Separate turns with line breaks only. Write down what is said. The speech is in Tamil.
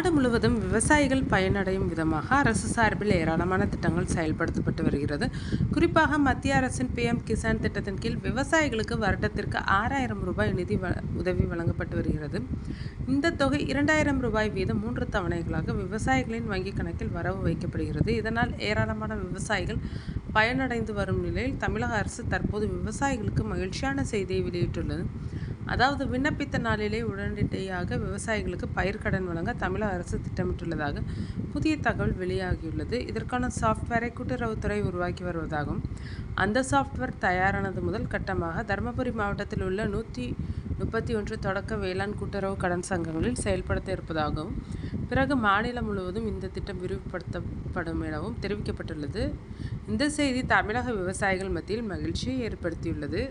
நாடு முழுவதும் விவசாயிகள் பயனடையும் விதமாக அரசு சார்பில் ஏராளமான திட்டங்கள் செயல்படுத்தப்பட்டு வருகிறது. குறிப்பாக மத்திய அரசின் PM கிசான் திட்டத்தின் கீழ் விவசாயிகளுக்கு வருடத்திற்கு 6,000 ரூபாய் நிதி உதவி வழங்கப்பட்டு வருகிறது. இந்த தொகை 2,000 ரூபாய் வீதம் 3 தவணைகளாக விவசாயிகளின் வங்கிக் கணக்கில் வரவு வைக்கப்படுகிறது. இதனால் ஏராளமான விவசாயிகள் பயனடைந்து வரும் நிலையில் தமிழக அரசு தற்போது விவசாயிகளுக்கு மகிழ்ச்சியான செய்தியை வெளியிட்டுள்ளது. அதாவது விண்ணப்பித்த நாளிலே உடனடியாக விவசாயிகளுக்கு பயிர்க்கடன் வழங்க தமிழக அரசு திட்டமிட்டுள்ளதாக புதிய தகவல் வெளியாகியுள்ளது. இதற்கான சாஃப்ட்வேரை கூட்டுறவுத்துறை உருவாக்கி வருவதாகவும் அந்த சாஃப்ட்வேர் தயாரானது முதல் கட்டமாக தருமபுரி மாவட்டத்தில் உள்ள 131 தொடக்க வேளாண் கூட்டுறவு கடன் சங்கங்களில் செயல்படுத்த இருப்பதாகவும் பிறகு மாநிலம் முழுவதும் இந்த திட்டம் விரிவுபடுத்தப்படும் எனவும் தெரிவிக்கப்பட்டுள்ளது. இந்த செய்தி தமிழக விவசாயிகள் மத்தியில் மகிழ்ச்சியை ஏற்படுத்தியுள்ளது.